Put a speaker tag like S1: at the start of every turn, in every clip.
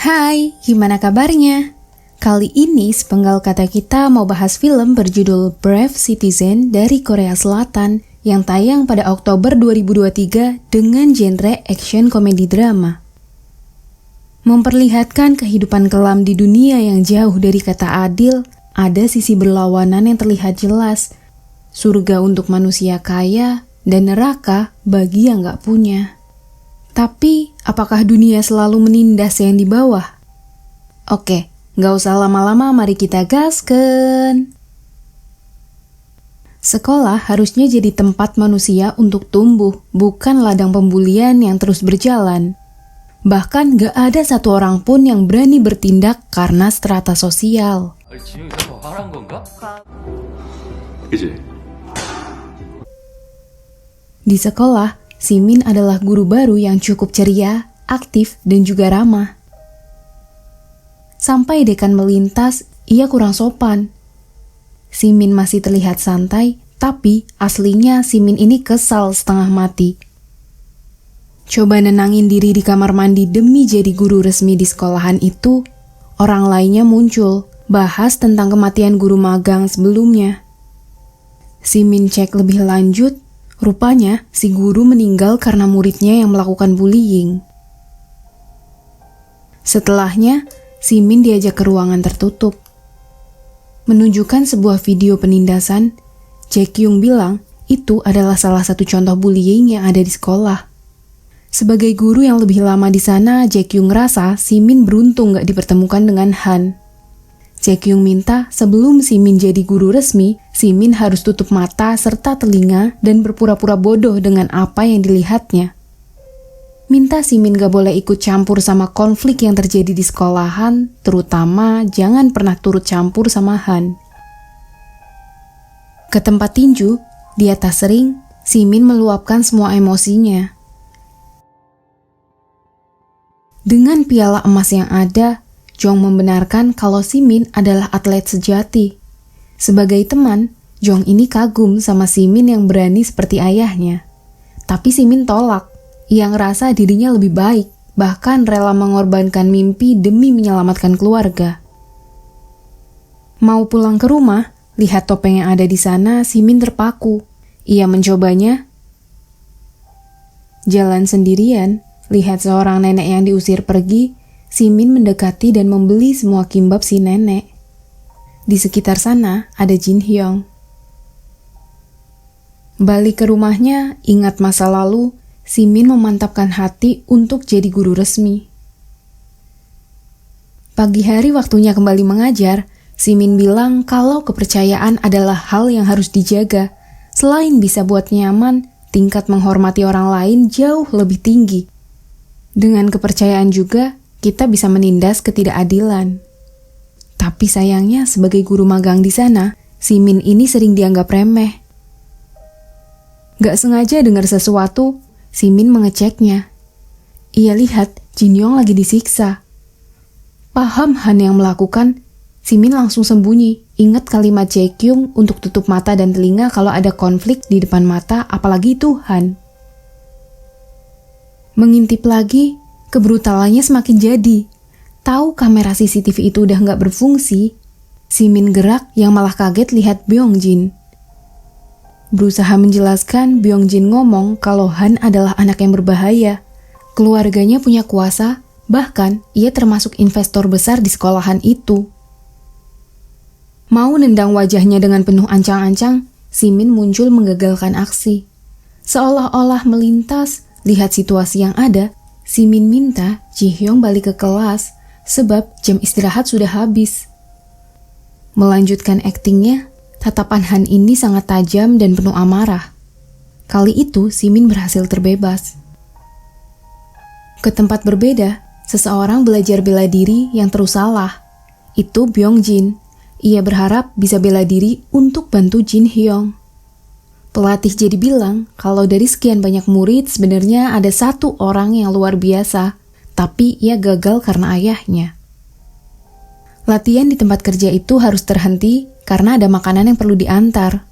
S1: Hai, gimana kabarnya? Kali ini sepenggal kata kita mau bahas film berjudul Brave Citizen dari Korea Selatan yang tayang pada Oktober 2023 dengan genre action komedi drama. Memperlihatkan kehidupan kelam di dunia yang jauh dari kata adil, ada sisi berlawanan yang terlihat jelas. Surga untuk manusia kaya dan neraka bagi yang gak punya. Tapi, apakah dunia selalu menindas yang di bawah? Oke, gak usah lama-lama, mari kita gasken. Sekolah harusnya jadi tempat manusia untuk tumbuh, bukan ladang pembulian yang terus berjalan. Bahkan gak ada satu orang pun yang berani bertindak karena strata sosial. Di sekolah, Simin adalah guru baru yang cukup ceria, aktif, dan juga ramah. Sampai dekan melintas, ia kurang sopan. Simin masih terlihat santai, tapi aslinya Simin ini kesal setengah mati. Coba nenangin diri di kamar mandi demi jadi guru resmi di sekolahan itu, orang lainnya muncul, bahas tentang kematian guru magang sebelumnya. Simin cek lebih lanjut, rupanya si guru meninggal karena muridnya yang melakukan bullying. Setelahnya, Simin diajak ke ruangan tertutup. Menunjukkan sebuah video penindasan, Jae-kyung bilang itu adalah salah satu contoh bullying yang ada di sekolah. Sebagai guru yang lebih lama di sana, Jae-kyung ngerasa Simin beruntung gak dipertemukan dengan Han. Jae-kyung minta sebelum Simin jadi guru resmi, Simin harus tutup mata serta telinga dan berpura-pura bodoh dengan apa yang dilihatnya. Minta Simin gak boleh ikut campur sama konflik yang terjadi di sekolahan, terutama jangan pernah turut campur sama Han. Ke tempat tinju, di atas ring, Simin meluapkan semua emosinya. Dengan piala emas yang ada, Jong membenarkan kalau Simin adalah atlet sejati. Sebagai teman, Jong ini kagum sama Simin yang berani seperti ayahnya. Tapi Simin tolak. Ia ngerasa dirinya lebih baik, bahkan rela mengorbankan mimpi demi menyelamatkan keluarga. Mau pulang ke rumah, lihat topeng yang ada di sana, Simin terpaku. Ia mencobanya. Jalan sendirian, lihat seorang nenek yang diusir pergi, Simin mendekati dan membeli semua kimbab si nenek. Di sekitar sana ada Jin Hyung. Balik ke rumahnya, ingat masa lalu, Simin memantapkan hati untuk jadi guru resmi. Pagi hari waktunya kembali mengajar, Simin bilang kalau kepercayaan adalah hal yang harus dijaga. Selain bisa buat nyaman, tingkat menghormati orang lain jauh lebih tinggi. Dengan kepercayaan juga, kita bisa menindas ketidakadilan. Tapi sayangnya sebagai guru magang di sana, Simin ini sering dianggap remeh. Gak sengaja dengar sesuatu, Simin mengeceknya. Ia lihat Jin Yong lagi disiksa. Paham Han yang melakukan, Simin langsung sembunyi. Ingat kalimat Jae-kyung untuk tutup mata dan telinga kalau ada konflik di depan mata, apalagi itu Han. Mengintip lagi, kebrutalannya semakin jadi. Tahu kamera CCTV itu udah gak berfungsi, Simin gerak yang malah kaget lihat Byung-jin. Berusaha menjelaskan, Byung-jin ngomong kalau Han adalah anak yang berbahaya. Keluarganya punya kuasa, bahkan ia termasuk investor besar di sekolahan itu. Mau nendang wajahnya dengan penuh ancang-ancang, Simin muncul menggagalkan aksi. Seolah-olah melintas, lihat situasi yang ada, Simin minta Ji Hyung balik ke kelas sebab jam istirahat sudah habis. Melanjutkan aktingnya, tatapan Han ini sangat tajam dan penuh amarah. Kali itu Simin berhasil terbebas. Ke tempat berbeda, seseorang belajar bela diri yang terus salah. Itu Byung-jin. Ia berharap bisa bela diri untuk bantu Jin Hyung. Pelatih jadi bilang kalau dari sekian banyak murid sebenarnya ada satu orang yang luar biasa, tapi ia gagal karena ayahnya. Latihan di tempat kerja itu harus terhenti karena ada makanan yang perlu diantar.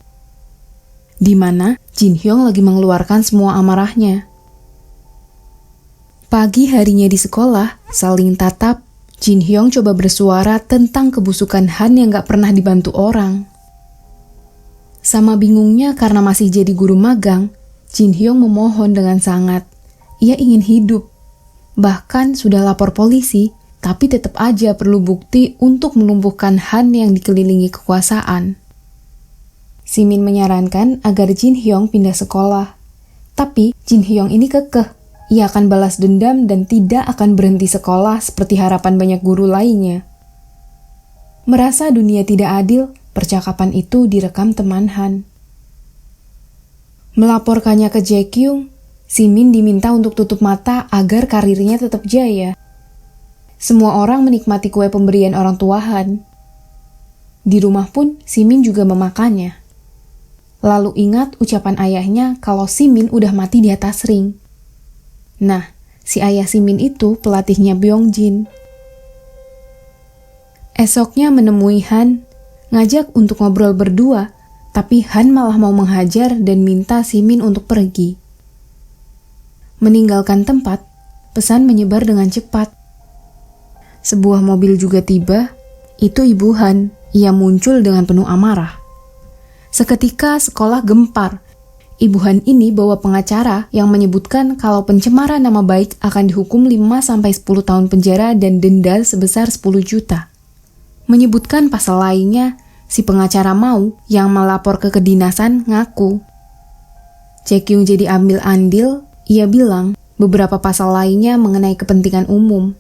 S1: Di mana Jin Hyung lagi mengeluarkan semua amarahnya. Pagi harinya di sekolah, saling tatap, Jin Hyung coba bersuara tentang kebusukan Han yang gak pernah dibantu orang. Sama bingungnya karena masih jadi guru magang, Jin Hyung memohon dengan sangat. Ia ingin hidup. Bahkan sudah lapor polisi, tapi tetap aja perlu bukti untuk melumpuhkan Han yang dikelilingi kekuasaan. Simin menyarankan agar Jin Hyung pindah sekolah. Tapi Jin Hyung ini kekeh. Ia akan balas dendam dan tidak akan berhenti sekolah seperti harapan banyak guru lainnya. Merasa dunia tidak adil, percakapan itu direkam teman Han. Melaporkannya ke Jae-kyung, Simin diminta untuk tutup mata agar karirnya tetap jaya. Semua orang menikmati kue pemberian orang tua Han. Di rumah pun Simin juga memakannya. Lalu ingat ucapan ayahnya kalau Simin udah mati di atas ring. Nah, si ayah Simin itu pelatihnya Byung-jin. Esoknya menemui Han, ngajak untuk ngobrol berdua, tapi Han malah mau menghajar dan minta Simin untuk pergi. Meninggalkan tempat, pesan menyebar dengan cepat. Sebuah mobil juga tiba, itu ibu Han, ia muncul dengan penuh amarah. Seketika sekolah gempar. Ibu Han ini bawa pengacara yang menyebutkan kalau pencemaran nama baik akan dihukum 5-10 tahun penjara dan denda sebesar 10 juta. Menyebutkan pasal lainnya, si pengacara mau yang melapor ke kedinasan ngaku. Jae-kyung jadi ambil andil, ia bilang beberapa pasal lainnya mengenai kepentingan umum.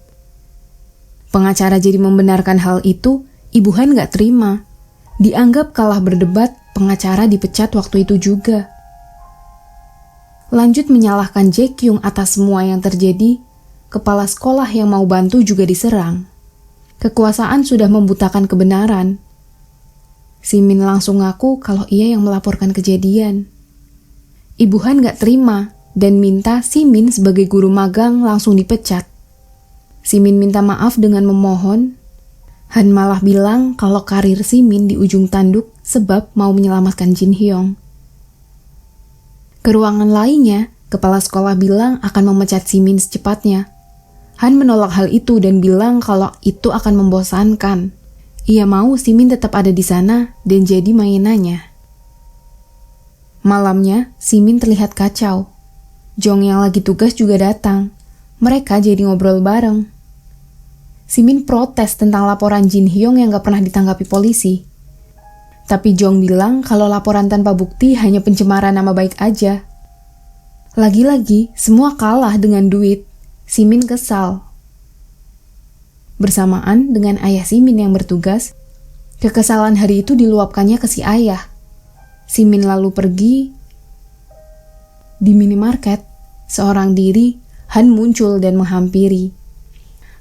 S1: Pengacara jadi membenarkan hal itu, Ibu Han gak terima. Dianggap kalah berdebat, pengacara dipecat waktu itu juga. Lanjut menyalahkan Jae-kyung atas semua yang terjadi, kepala sekolah yang mau bantu juga diserang. Kekuasaan sudah membutakan kebenaran. Simin langsung ngaku kalau ia yang melaporkan kejadian. Ibu Han gak terima dan minta Simin sebagai guru magang langsung dipecat. Simin minta maaf dengan memohon. Han malah bilang kalau karir Simin di ujung tanduk sebab mau menyelamatkan Jin Hyung. Ke ruangan lainnya, kepala sekolah bilang akan memecat Simin secepatnya. Han menolak hal itu dan bilang kalau itu akan membosankan. Ia mau Simin tetap ada di sana dan jadi mainannya. Malamnya, Simin terlihat kacau. Jong yang lagi tugas juga datang. Mereka jadi ngobrol bareng. Simin protes tentang laporan Jin Hyung yang gak pernah ditanggapi polisi. Tapi Jong bilang kalau laporan tanpa bukti hanya pencemaran nama baik aja. Lagi-lagi, semua kalah dengan duit. Simin kesal. Bersamaan dengan ayah Simin yang bertugas, kekesalan hari itu diluapkannya ke si ayah. Simin lalu pergi. Di minimarket, seorang diri, Han muncul dan menghampiri.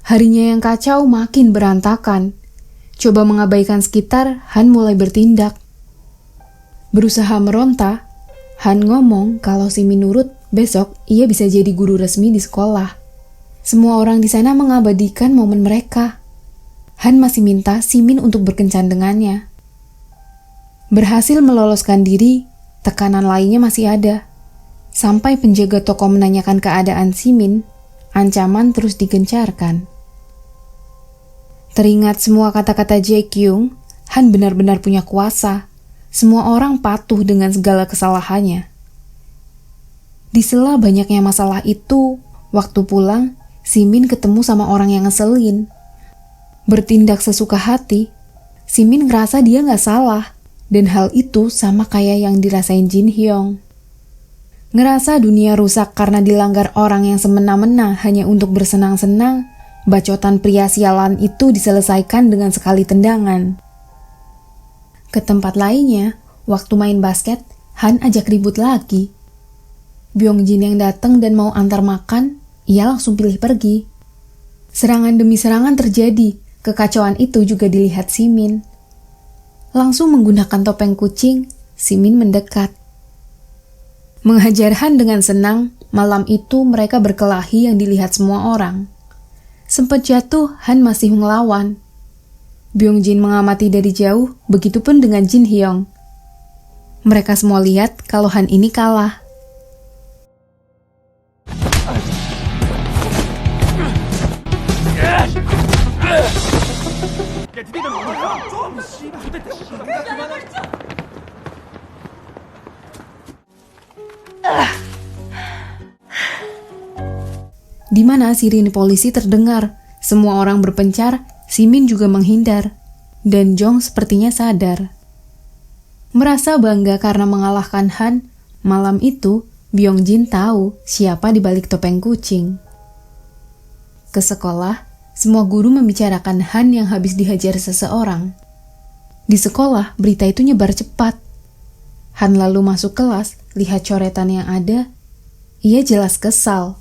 S1: Harinya yang kacau makin berantakan. Coba mengabaikan sekitar, Han mulai bertindak. Berusaha meronta, Han ngomong kalau Simin nurut, besok ia bisa jadi guru resmi di sekolah. Semua orang di sana mengabadikan momen mereka. Han masih minta Simin untuk berkencan dengannya. Berhasil meloloskan diri, tekanan lainnya masih ada. Sampai penjaga toko menanyakan keadaan Simin, ancaman terus digencarkan. Teringat semua kata-kata Jae-kyung, Han benar-benar punya kuasa. Semua orang patuh dengan segala kesalahannya. Di sela banyaknya masalah itu, waktu pulang, Simin ketemu sama orang yang ngeselin. Bertindak sesuka hati, Simin ngerasa dia gak salah, dan hal itu sama kayak yang dirasain Jin Hyung. Ngerasa dunia rusak karena dilanggar orang yang semena-mena hanya untuk bersenang-senang, bacotan pria sialan itu diselesaikan dengan sekali tendangan. Ke tempat lainnya, waktu main basket, Han ajak ribut lagi. Byung-jin yang datang dan mau antar makan, ia langsung pilih pergi. Serangan demi serangan terjadi, kekacauan itu juga dilihat Simin. Langsung menggunakan topeng kucing, Simin mendekat. Menghajar Han dengan senang, malam itu mereka berkelahi yang dilihat semua orang. Sempat jatuh, Han masih ngelawan. Byung-jin mengamati dari jauh, begitupun dengan Jin Hyung. Mereka semua lihat kalau Han ini kalah. Di mana sirine polisi terdengar, semua orang berpencar, Simin juga menghindar, dan Jong sepertinya sadar. Merasa bangga karena mengalahkan Han, malam itu Byung-jin tahu siapa di balik topeng kucing. Ke sekolah, semua guru membicarakan Han yang habis dihajar seseorang. Di sekolah, berita itu nyebar cepat. Han lalu masuk kelas, lihat coretan yang ada. Ia jelas kesal.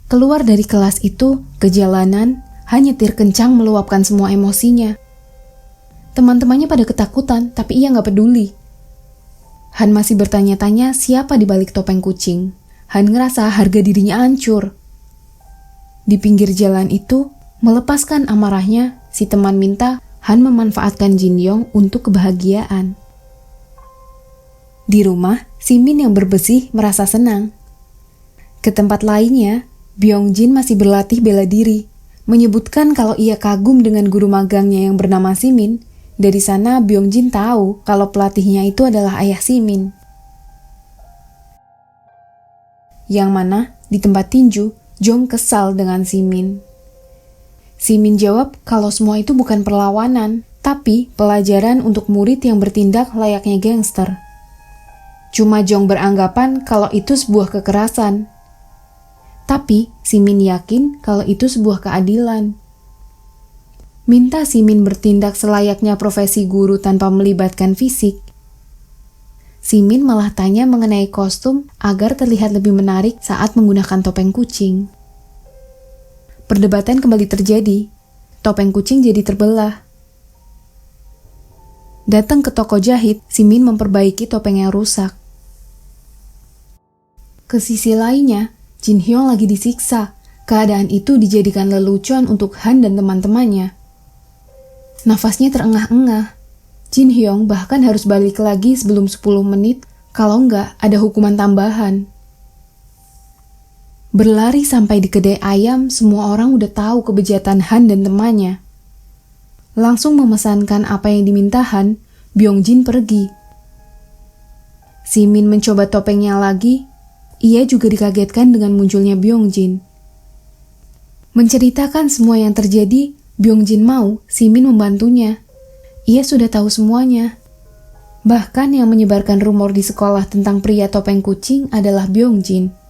S1: Keluar dari kelas itu, ke jalanan, Han nyetir kencang meluapkan semua emosinya. Teman-temannya pada ketakutan, tapi ia nggak peduli. Han masih bertanya-tanya siapa di balik topeng kucing. Han ngerasa harga dirinya hancur. Di pinggir jalan itu, melepaskan amarahnya, si teman minta Han memanfaatkan Jin Yong untuk kebahagiaan. Di rumah, Simin yang berbesih merasa senang. Ke tempat lainnya, Byung-jin masih berlatih bela diri, menyebutkan kalau ia kagum dengan guru magangnya yang bernama Simin. Dari sana Byung-jin tahu kalau pelatihnya itu adalah ayah Simin. Yang mana di tempat tinju, Jong kesal dengan Simin. Simin jawab kalau semua itu bukan perlawanan, tapi pelajaran untuk murid yang bertindak layaknya gangster. Cuma Jong beranggapan kalau itu sebuah kekerasan. Tapi Simin yakin kalau itu sebuah keadilan. Minta Simin bertindak selayaknya profesi guru tanpa melibatkan fisik. Simin malah tanya mengenai kostum agar terlihat lebih menarik saat menggunakan topeng kucing. Perdebatan kembali terjadi. Topeng kucing jadi terbelah. Datang ke toko jahit, Simin memperbaiki topeng yang rusak. Ke sisi lainnya, Jin Hyong lagi disiksa. Keadaan itu dijadikan lelucon untuk Han dan teman-temannya. Nafasnya terengah-engah. Jin Hyong bahkan harus balik lagi sebelum 10 menit, kalau enggak ada hukuman tambahan. Berlari sampai di kedai ayam, semua orang udah tahu kebejatan Han dan temannya. Langsung memesankan apa yang diminta Han, Byung-jin pergi. Simin mencoba topengnya lagi. Ia juga dikagetkan dengan munculnya Byung-jin. Menceritakan semua yang terjadi, Byung-jin mau Simin membantunya. Ia sudah tahu semuanya. Bahkan yang menyebarkan rumor di sekolah tentang pria topeng kucing adalah Byung-jin.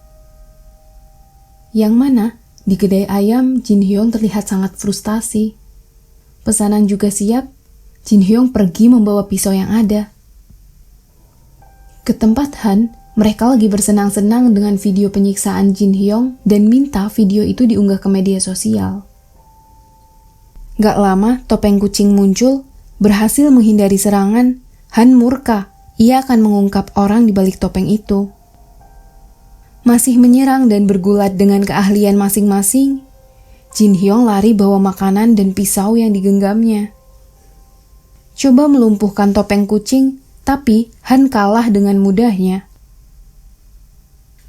S1: Yang mana di kedai ayam, Jin Hyong terlihat sangat frustasi. Pesanan juga siap, Jin Hyong pergi membawa pisau yang ada. Ke tempat Han, mereka lagi bersenang-senang dengan video penyiksaan Jin Hyong dan minta video itu diunggah ke media sosial. Gak lama, topeng kucing muncul, berhasil menghindari serangan. Han murka, ia akan mengungkap orang di balik topeng itu. Masih menyerang dan bergulat dengan keahlian masing-masing, Jin Hyong lari bawa makanan dan pisau yang digenggamnya. Coba melumpuhkan topeng kucing, tapi Han kalah dengan mudahnya.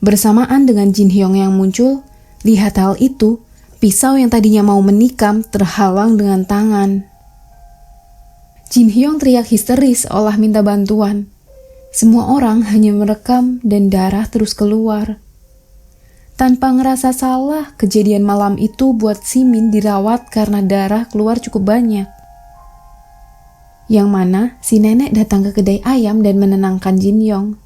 S1: Bersamaan dengan Jin Hyong yang muncul, lihat hal itu, pisau yang tadinya mau menikam terhalang dengan tangan. Jin Hyong teriak histeris seolah minta bantuan. Semua orang hanya merekam dan darah terus keluar. Tanpa ngerasa salah, kejadian malam itu buat Simin dirawat karena darah keluar cukup banyak. Yang mana si nenek datang ke kedai ayam dan menenangkan Jin Hyong.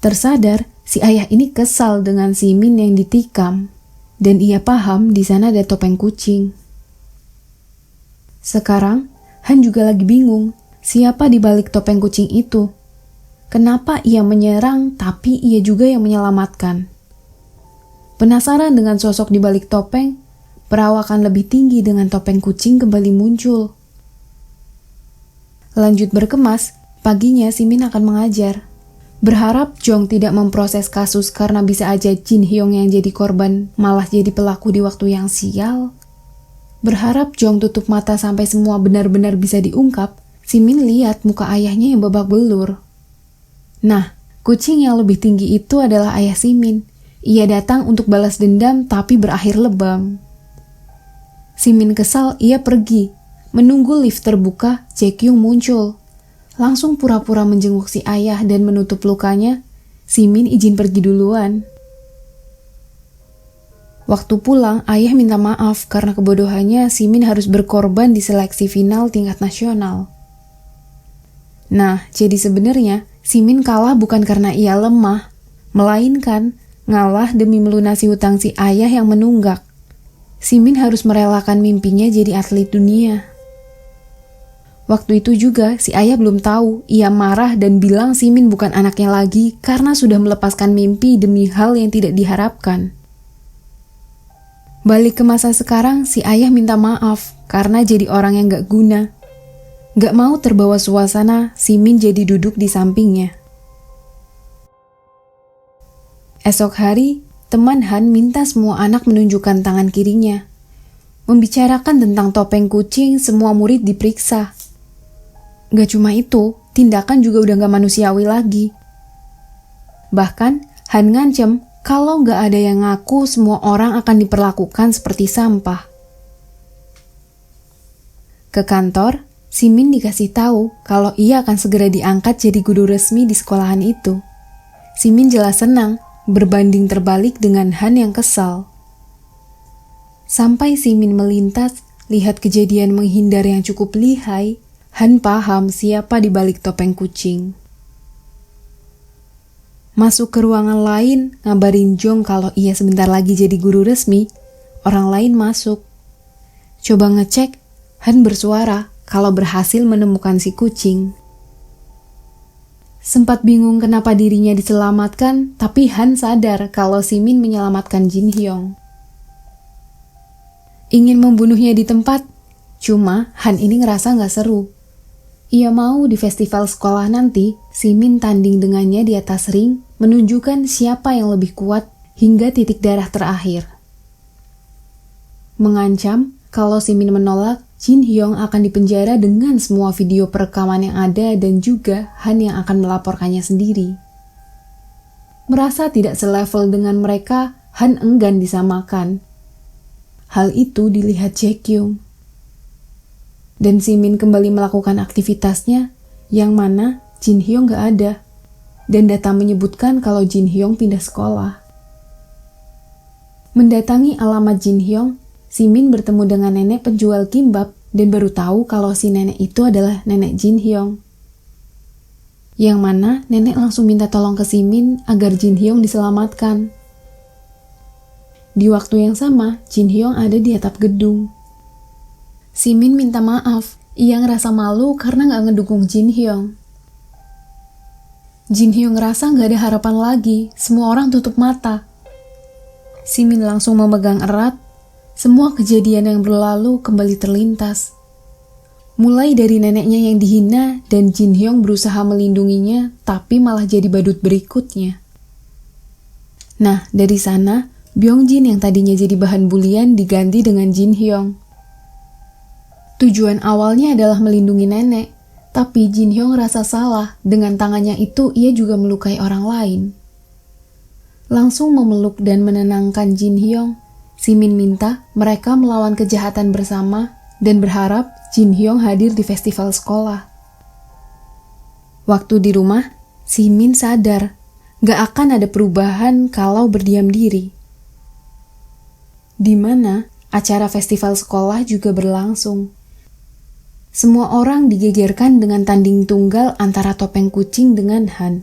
S1: Tersadar, si ayah ini kesal dengan Simin yang ditikam, dan ia paham di sana ada topeng kucing. Sekarang, Han juga lagi bingung, siapa di balik topeng kucing itu? Kenapa ia menyerang, tapi ia juga yang menyelamatkan? Penasaran dengan sosok di balik topeng, perawakan lebih tinggi dengan topeng kucing kembali muncul. Lanjut berkemas, paginya Simin akan mengajar. Berharap Jong tidak memproses kasus karena bisa aja Jin Hyong yang jadi korban malah jadi pelaku di waktu yang sial. Berharap Jong tutup mata sampai semua benar-benar bisa diungkap, Simin lihat muka ayahnya yang babak belur. Nah, kucing yang lebih tinggi itu adalah ayah Simin. Ia datang untuk balas dendam tapi berakhir lebam. Simin kesal, ia pergi. Menunggu lift terbuka, Jaekyung muncul. Langsung pura-pura menjenguk si ayah dan menutup lukanya, Simin izin pergi duluan. Waktu pulang, ayah minta maaf karena kebodohannya Simin harus berkorban di seleksi final tingkat nasional. Nah, jadi sebenarnya Simin kalah bukan karena ia lemah, melainkan ngalah demi melunasi hutang si ayah yang menunggak. Simin harus merelakan mimpinya jadi atlet dunia. Waktu itu juga si ayah belum tahu, ia marah dan bilang Simin bukan anaknya lagi karena sudah melepaskan mimpi demi hal yang tidak diharapkan. Balik ke masa sekarang, si ayah minta maaf karena jadi orang yang gak guna. Gak mau terbawa suasana, Simin jadi duduk di sampingnya. Esok hari, teman Han minta semua anak menunjukkan tangan kirinya. Membicarakan tentang topeng kucing, semua murid diperiksa. Gak cuma itu, tindakan juga udah gak manusiawi lagi. Bahkan, Han ngancem kalau gak ada yang ngaku, semua orang akan diperlakukan seperti sampah. Ke kantor, Simin dikasih tahu kalau ia akan segera diangkat jadi guru resmi di sekolahan itu. Simin jelas senang, berbanding terbalik dengan Han yang kesal. Sampai Simin melintas, lihat kejadian menghindar yang cukup lihai, Han paham siapa di balik topeng kucing. Masuk ke ruangan lain, ngabarin Jong kalau ia sebentar lagi jadi guru resmi. Orang lain masuk. Coba ngecek, Han bersuara kalau berhasil menemukan si kucing. Sempat bingung kenapa dirinya diselamatkan, tapi Han sadar kalau Simin menyelamatkan Jin Hyong. Ingin membunuhnya di tempat, cuma Han ini ngerasa gak seru. Ia mau di festival sekolah nanti, Simin tanding dengannya di atas ring, menunjukkan siapa yang lebih kuat hingga titik darah terakhir. Mengancam, kalau Simin menolak, Jin Hyong akan dipenjara dengan semua video perekaman yang ada dan juga Han yang akan melaporkannya sendiri. Merasa tidak selevel dengan mereka, Han enggan disamakan. Hal itu dilihat Jaekyung. Dan Simin kembali melakukan aktivitasnya, yang mana Jin Hyong gak ada. Dan data menyebutkan kalau Jin Hyong pindah sekolah. Mendatangi alamat Jin Hyong, Simin bertemu dengan nenek penjual kimbap dan baru tahu kalau si nenek itu adalah nenek Jin Hyong. Yang mana nenek langsung minta tolong ke Simin agar Jin Hyong diselamatkan. Di waktu yang sama, Jin Hyong ada di atap gedung. Simin minta maaf, ia ngerasa malu karena gak ngedukung Jin Hyong. Jin Hyong ngerasa gak ada harapan lagi, semua orang tutup mata. Simin langsung memegang erat, semua kejadian yang berlalu kembali terlintas. Mulai dari neneknya yang dihina dan Jin Hyong berusaha melindunginya, tapi malah jadi badut berikutnya. Nah, dari sana, Byung-jin yang tadinya jadi bahan bulian diganti dengan Jin Hyong. Tujuan awalnya adalah melindungi nenek, tapi Jin Hyong rasa salah, dengan tangannya itu ia juga melukai orang lain. Langsung memeluk dan menenangkan Jin Hyong, Simin minta mereka melawan kejahatan bersama dan berharap Jin Hyong hadir di festival sekolah. Waktu di rumah, Simin sadar gak akan ada perubahan kalau berdiam diri. Di mana acara festival sekolah juga berlangsung. Semua orang digegerkan dengan tanding tunggal antara topeng kucing dengan Han.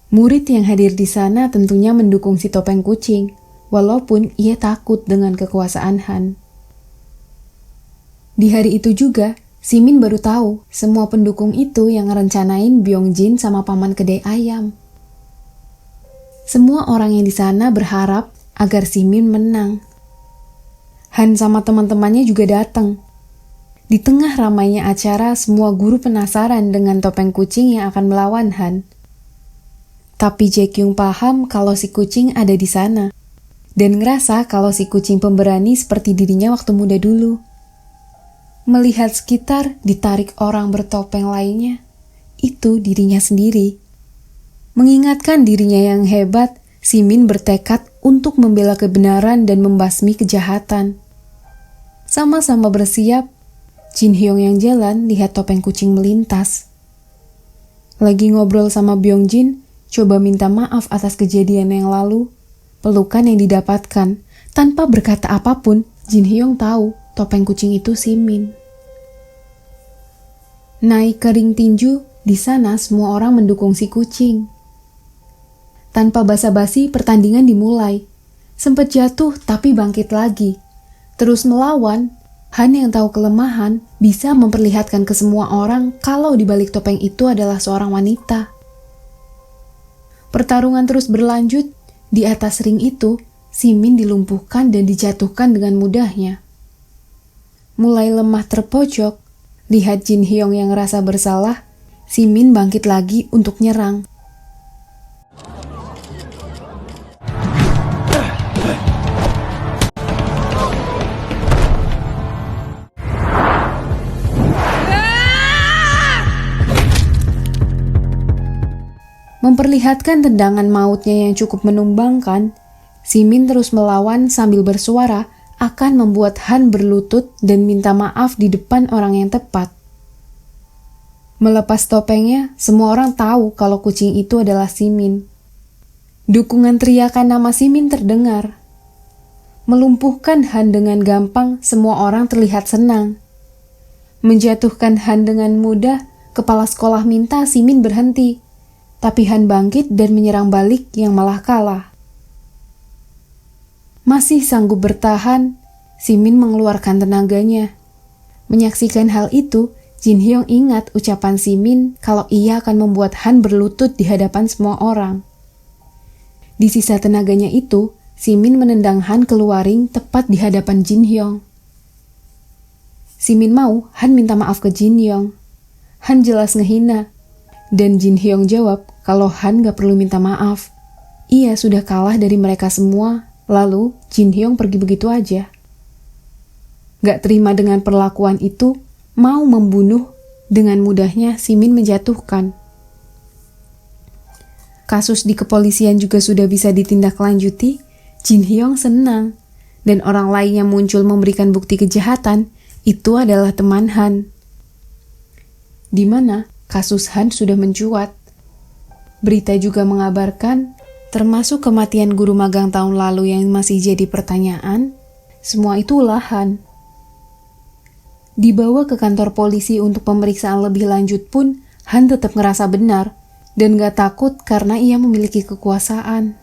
S1: Murid yang hadir di sana tentunya mendukung si topeng kucing, walaupun ia takut dengan kekuasaan Han. Di hari itu juga, Simin baru tahu semua pendukung itu yang ngerencanain Byung-jin sama paman kedai ayam. Semua orang yang di sana berharap agar Simin menang. Han sama teman-temannya juga datang. Di tengah ramainya acara, semua guru penasaran dengan topeng kucing yang akan melawan Han. Tapi Jaekyung paham kalau si kucing ada di sana. Dan ngerasa kalau si kucing pemberani seperti dirinya waktu muda dulu. Melihat sekitar ditarik orang bertopeng lainnya, itu dirinya sendiri. Mengingatkan dirinya yang hebat, Simin bertekad untuk membela kebenaran dan membasmi kejahatan. Sama-sama bersiap, Jin Hyung yang jalan lihat topeng kucing melintas. Lagi ngobrol sama Byung Jin, coba minta maaf atas kejadian yang lalu. Pelukan yang didapatkan, tanpa berkata apapun, Jin Hyung tahu topeng kucing itu Simin. Naik ke ring tinju, di sana semua orang mendukung si kucing. Tanpa basa-basi, pertandingan dimulai. Sempat jatuh tapi bangkit lagi. Terus melawan, Han yang tahu kelemahan bisa memperlihatkan ke semua orang kalau di balik topeng itu adalah seorang wanita. Pertarungan terus berlanjut. Di atas ring itu, Simin dilumpuhkan dan dijatuhkan dengan mudahnya. Mulai lemah terpojok, lihat Jin Hyung yang ngerasa bersalah, Simin bangkit lagi untuk nyerang. Memperlihatkan tendangan mautnya yang cukup menumbangkan, Simin terus melawan sambil bersuara akan membuat Han berlutut dan minta maaf di depan orang yang tepat. Melepas topengnya, semua orang tahu kalau kucing itu adalah Simin. Dukungan teriakan nama Simin terdengar. Melumpuhkan Han dengan gampang, semua orang terlihat senang. Menjatuhkan Han dengan mudah, kepala sekolah minta Simin berhenti. Tapi Han bangkit dan menyerang balik yang malah kalah. Masih sanggup bertahan, Simin mengeluarkan tenaganya. Menyaksikan hal itu, Jin Hyung ingat ucapan Simin kalau ia akan membuat Han berlutut di hadapan semua orang. Di sisa tenaganya itu, Simin menendang Han keluar ring tepat di hadapan Jin Hyung. Simin mau Han minta maaf ke Jin Hyung. Han jelas ngehina. Dan Jin Hyung jawab kalau Han gak perlu minta maaf. Ia sudah kalah dari mereka semua, lalu Jin Hyung pergi begitu aja. Gak terima dengan perlakuan itu, mau membunuh, dengan mudahnya Simin menjatuhkan. Kasus di kepolisian juga sudah bisa ditindaklanjuti, Jin Hyung senang. Dan orang lain yang muncul memberikan bukti kejahatan, itu adalah teman Han. Di mana kasus Han sudah mencuat. Berita juga mengabarkan, termasuk kematian guru magang tahun lalu yang masih jadi pertanyaan, semua itu ulah Han. Dibawa ke kantor polisi untuk pemeriksaan lebih lanjut pun, Han tetap ngerasa benar dan gak takut karena ia memiliki kekuasaan.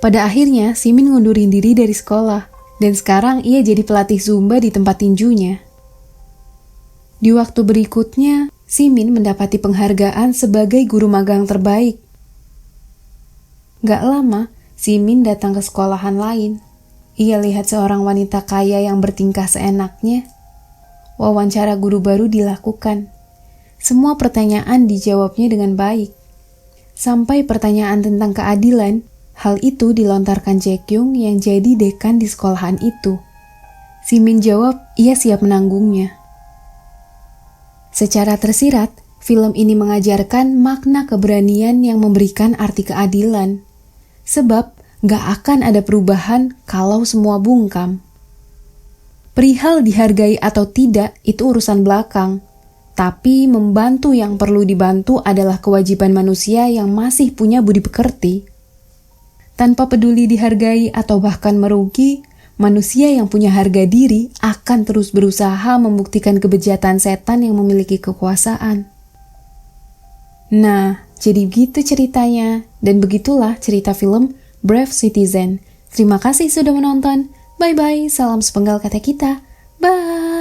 S1: Pada akhirnya, Simin ngundurin diri dari sekolah, dan sekarang ia jadi pelatih Zumba di tempat tinjunya. Di waktu berikutnya, Simin mendapati penghargaan sebagai guru magang terbaik. Gak lama, Simin datang ke sekolahan lain. Ia lihat seorang wanita kaya yang bertingkah seenaknya. Wawancara guru baru dilakukan. Semua pertanyaan dijawabnya dengan baik. Sampai pertanyaan tentang keadilan, hal itu dilontarkan Jae Kyung yang jadi dekan di sekolahan itu. Simin jawab ia siap menanggungnya. Secara tersirat, film ini mengajarkan makna keberanian yang memberikan arti keadilan. Sebab, gak akan ada perubahan kalau semua bungkam. Perihal dihargai atau tidak itu urusan belakang. Tapi membantu yang perlu dibantu adalah kewajiban manusia yang masih punya budi pekerti. Tanpa peduli dihargai atau bahkan merugi, manusia yang punya harga diri akan terus berusaha membuktikan kebejatan setan yang memiliki kekuasaan. Nah, jadi begitu ceritanya, dan begitulah cerita film Brave Citizen. Terima kasih sudah menonton. Bye-bye, salam sepenggal kata kita. Bye!